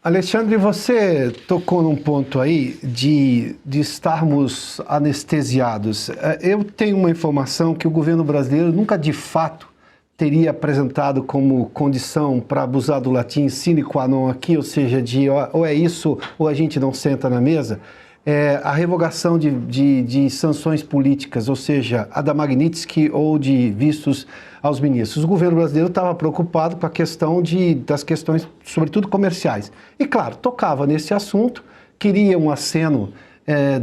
Alexandre, você tocou num ponto aí de estarmos anestesiados. Eu tenho uma informação que o governo brasileiro nunca de fato teria apresentado como condição para abusar do latim sine qua non aqui, ou seja, ou é isso ou a gente não senta na mesa, a revogação de sanções políticas, ou seja, a da Magnitsky ou de vistos aos ministros. O governo brasileiro estava preocupado com a questão das questões, sobretudo comerciais. E, claro, tocava nesse assunto, queria um aceno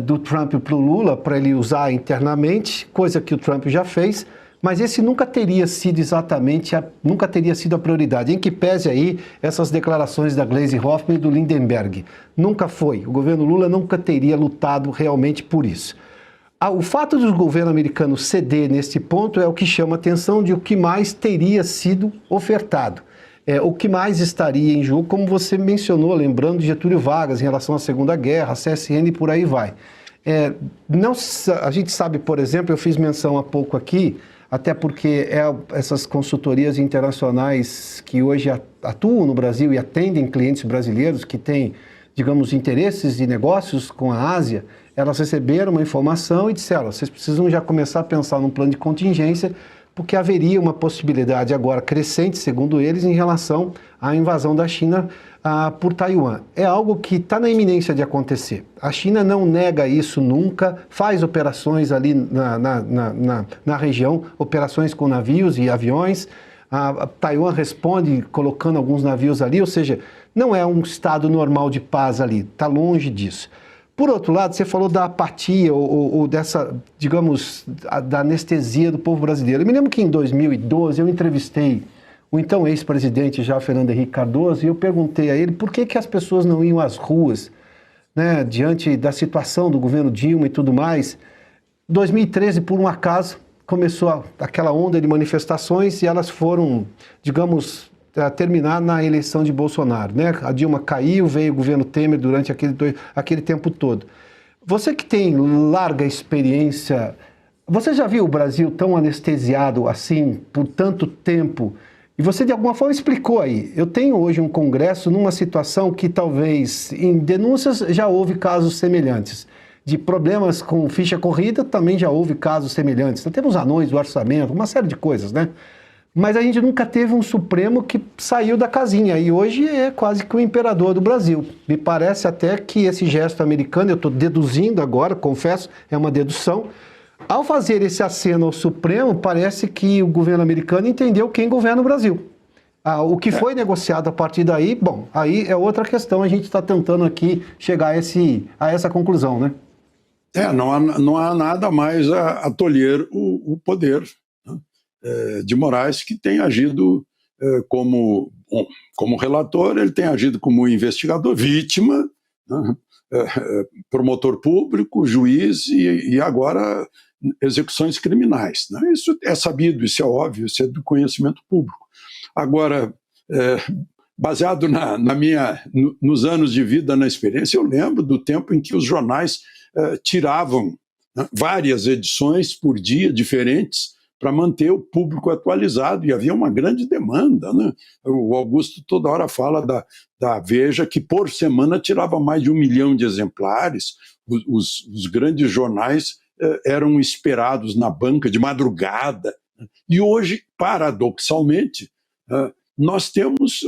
do Trump para o Lula, para ele usar internamente, coisa que o Trump já fez, mas esse nunca teria sido nunca teria sido a prioridade, em que pese aí essas declarações da Gleisi Hoffmann e do Lindenberg. Nunca foi. O governo Lula nunca teria lutado realmente por isso. O fato do governo americano ceder nesse ponto é o que chama a atenção de o que mais teria sido ofertado. O que mais estaria em jogo, como você mencionou, lembrando de Getúlio Vargas em relação à Segunda Guerra, a CSN e por aí vai. A gente sabe, por exemplo, eu fiz menção há pouco aqui, até porque essas consultorias internacionais que hoje atuam no Brasil e atendem clientes brasileiros que têm, digamos, interesses e negócios com a Ásia, elas receberam uma informação e disseram, vocês precisam já começar a pensar num plano de contingência, porque haveria uma possibilidade agora crescente, segundo eles, em relação à invasão da China por Taiwan. É algo que está na iminência de acontecer. A China não nega isso nunca, faz operações ali na região, operações com navios e aviões. A Taiwan responde colocando alguns navios ali, ou seja, não é um estado normal de paz ali, está longe disso. Por outro lado, você falou da apatia ou dessa, digamos, da anestesia do povo brasileiro. Eu me lembro que em 2012 eu entrevistei o então ex-presidente já Fernando Henrique Cardoso e eu perguntei a ele por que as pessoas não iam às ruas, né, diante da situação do governo Dilma e tudo mais. 2013, por um acaso, começou aquela onda de manifestações e elas foram, digamos, terminar na eleição de Bolsonaro, né? A Dilma caiu, veio o governo Temer durante aquele tempo todo. Você que tem larga experiência, você já viu o Brasil tão anestesiado assim por tanto tempo? E você de alguma forma explicou aí. Eu tenho hoje um congresso numa situação que talvez em denúncias já houve casos semelhantes. De problemas com ficha corrida também já houve casos semelhantes. Nós temos anões do orçamento, uma série de coisas, né? Mas a gente nunca teve um Supremo que saiu da casinha e hoje é quase que o imperador do Brasil. Me parece até que esse gesto americano, eu estou deduzindo agora, confesso, é uma dedução, ao fazer esse aceno ao Supremo, parece que o governo americano entendeu quem governa o Brasil. O que foi negociado a partir daí, bom, aí é outra questão, a gente está tentando aqui chegar a essa conclusão, né? Não há nada mais a tolher o poder, né, de Moraes, que tem agido como relator, ele tem agido como investigador, vítima, né, promotor público, juiz e agora execuções criminais, né? Isso é sabido, isso é óbvio, isso é do conhecimento público. Agora, baseado nos anos de vida, na experiência, eu lembro do tempo em que os jornais tiravam, né, várias edições por dia diferentes para manter o público atualizado, e havia uma grande demanda, né? O Augusto toda hora fala da Veja, que por semana tirava mais de 1 milhão de exemplares, os grandes jornais eram esperados na banca de madrugada, e hoje, paradoxalmente, nós temos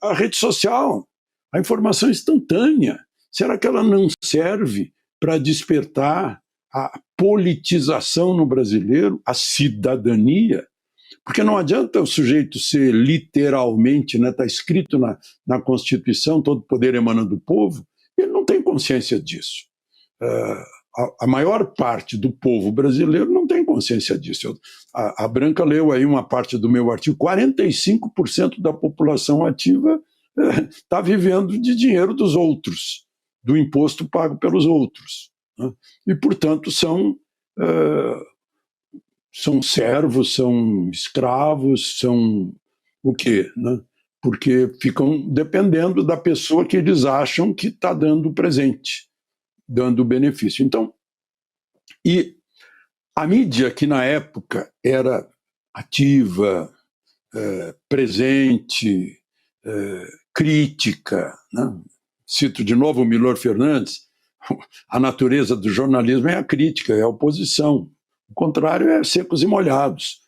a rede social, a informação instantânea. Será que ela não serve para despertar a politização no brasileiro, a cidadania? Porque não adianta o sujeito ser literalmente, né, está escrito na Constituição, todo poder emana do povo, ele não tem consciência disso. A maior parte do povo brasileiro não tem consciência disso. A Branca leu aí uma parte do meu artigo, 45% da população ativa está vivendo de dinheiro dos outros, do imposto pago pelos outros, né? E, portanto, são servos, são escravos, são o quê, né? Porque ficam dependendo da pessoa que eles acham que está dando presente, dando benefício. Então, e a mídia, que na época era ativa, presente, crítica, né? cito de novo o Milor Fernandes, a natureza do jornalismo é a crítica, é a oposição. O contrário é secos e molhados.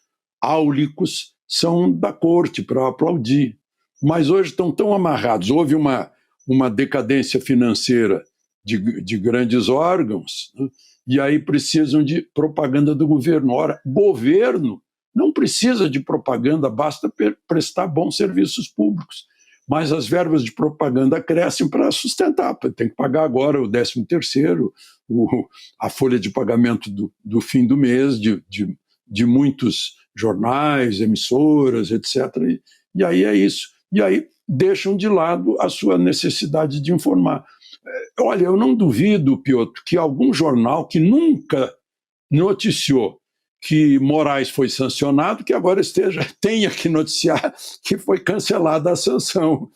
Áulicos são da corte para aplaudir. Mas hoje estão tão amarrados. Houve uma decadência financeira de grandes órgãos, né? E aí precisam de propaganda do governo. Ora, governo não precisa de propaganda, basta prestar bons serviços públicos. Mas as verbas de propaganda crescem para sustentar. Tem que pagar agora o 13º, a folha de pagamento do fim do mês de muitos jornais, emissoras, etc. E aí é isso. E aí deixam de lado a sua necessidade de informar. Olha, eu não duvido, Piotr, que algum jornal que nunca noticiou que Moraes foi sancionado, que agora tenha que noticiar que foi cancelada a sanção.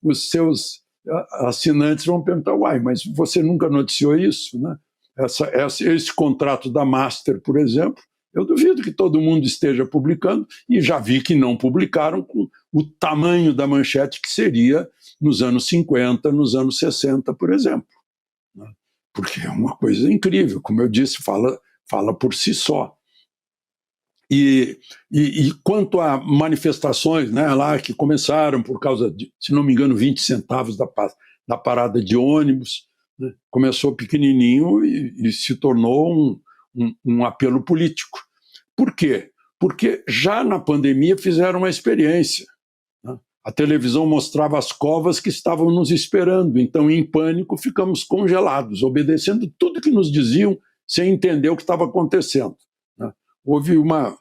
Os seus assinantes vão perguntar, uai, mas você nunca noticiou isso, né? Esse contrato da Master, por exemplo, eu duvido que todo mundo esteja publicando, e já vi que não publicaram com o tamanho da manchete que seria nos anos 50, nos anos 60, por exemplo, né? Porque é uma coisa incrível, como eu disse, fala por si só. E quanto a manifestações, né, lá que começaram por causa de, se não me engano, 20 centavos da parada de ônibus, né, começou pequenininho e se tornou um apelo político. Por quê? Porque já na pandemia fizeram uma experiência, né? A televisão mostrava as covas que estavam nos esperando, então em pânico ficamos congelados, obedecendo tudo que nos diziam sem entender o que estava acontecendo, né? Houve uma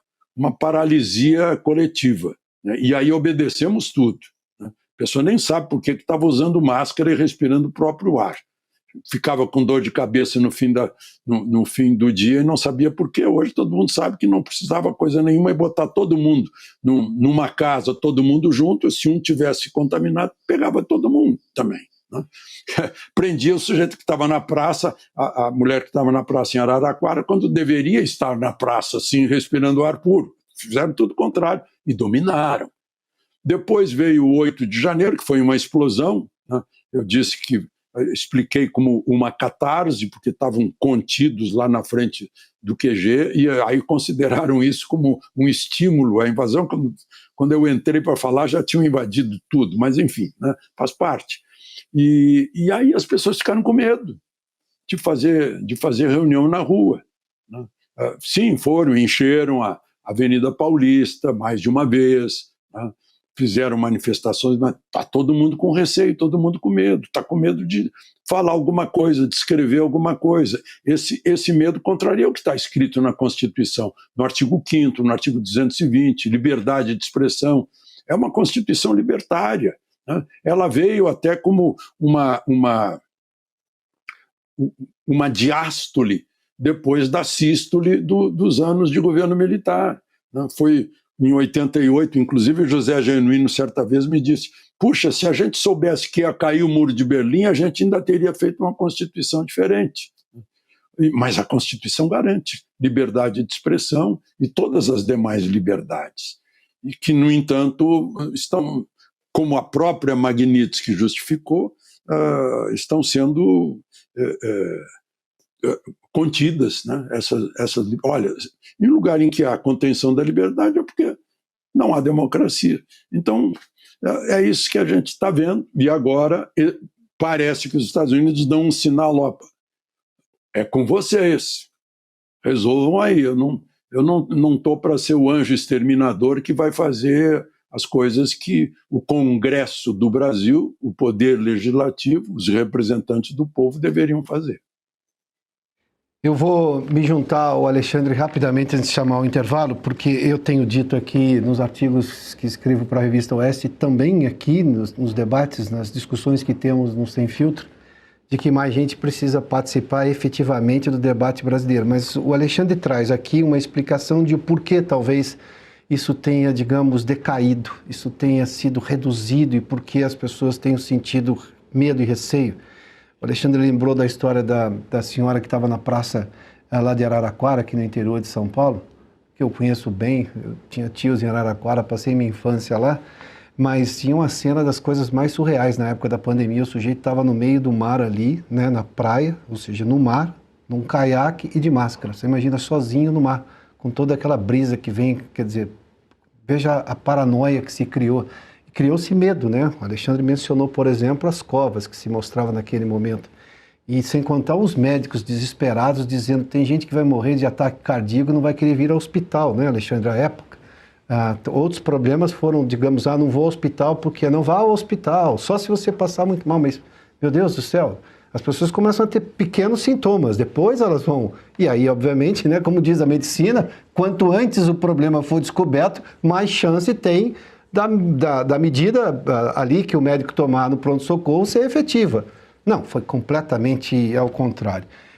paralisia coletiva, né? E aí obedecemos tudo, né? A pessoa nem sabe por que estava usando máscara e respirando o próprio ar. Ficava com dor de cabeça no fim do dia e não sabia por quê. Hoje todo mundo sabe que não precisava coisa nenhuma e botar todo mundo numa casa, todo mundo junto. Se um tivesse contaminado, pegava todo mundo também, né? Prendia o sujeito que estava na praça, a mulher que estava na praça em Araraquara, quando deveria estar na praça, assim, respirando ar puro. Fizeram tudo o contrário e dominaram. Depois veio o 8 de janeiro, que foi uma explosão, né? Eu expliquei como uma catarse, porque estavam contidos lá na frente do QG, e aí consideraram isso como um estímulo à invasão. Quando eu entrei para falar, já tinham invadido tudo, mas enfim, né, faz parte. E aí as pessoas ficaram com medo de fazer reunião na rua, né? Sim, encheram a Avenida Paulista mais de uma vez, né? Fizeram manifestações, mas está todo mundo com receio, todo mundo com medo, está com medo de falar alguma coisa, de escrever alguma coisa. Esse medo contraria o que está escrito na Constituição, no artigo 5º, no artigo 220, liberdade de expressão. É uma Constituição libertária, né? Ela veio até como uma diástole depois da sístole dos anos de governo militar, né? Foi em 88, inclusive, José Genuíno, certa vez, me disse: puxa, se a gente soubesse que ia cair o Muro de Berlim, a gente ainda teria feito uma Constituição diferente. Mas a Constituição garante liberdade de expressão e todas as demais liberdades. E que, no entanto, estão, como a própria Magnitsky justificou, estão sendo contidas, né? Olha, em lugar em que há contenção da liberdade é porque não há democracia. Então, é isso que a gente está vendo, e agora parece que os Estados Unidos dão um sinal: ó, é com vocês, resolvam aí, eu não estou para ser o anjo exterminador que vai fazer as coisas que o Congresso do Brasil, o poder legislativo, os representantes do povo deveriam fazer. Eu vou me juntar ao Alexandre rapidamente antes de chamar o intervalo, porque eu tenho dito aqui nos artigos que escrevo para a revista Oeste, e também aqui nos debates, nas discussões que temos no Sem Filtro, de que mais gente precisa participar efetivamente do debate brasileiro. Mas o Alexandre traz aqui uma explicação de por que talvez isso tenha, digamos, decaído, isso tenha sido reduzido e por que as pessoas tenham sentido medo e receio. O Alexandre lembrou da história da senhora que estava na praça lá de Araraquara, aqui no interior de São Paulo, que eu conheço bem, eu tinha tios em Araraquara, passei minha infância lá, mas tinha uma cena das coisas mais surreais na época da pandemia. O sujeito estava no meio do mar ali, né, na praia, ou seja, no mar, num caiaque e de máscara. Você imagina sozinho no mar, com toda aquela brisa que vem, quer dizer, veja a paranoia que se criou. Criou-se medo, né? O Alexandre mencionou, por exemplo, as covas que se mostravam naquele momento. E sem contar os médicos desesperados dizendo que tem gente que vai morrer de ataque cardíaco e não vai querer vir ao hospital, né, Alexandre, à época. Outros problemas foram, digamos, não vou ao hospital porque não vá ao hospital, só se você passar muito mal. Mas, meu Deus do céu, as pessoas começam a ter pequenos sintomas, depois elas vão... E aí, obviamente, né, como diz a medicina, quanto antes o problema for descoberto, mais chance tem da medida ali que o médico tomar no pronto-socorro ser efetiva. Não, foi completamente ao contrário.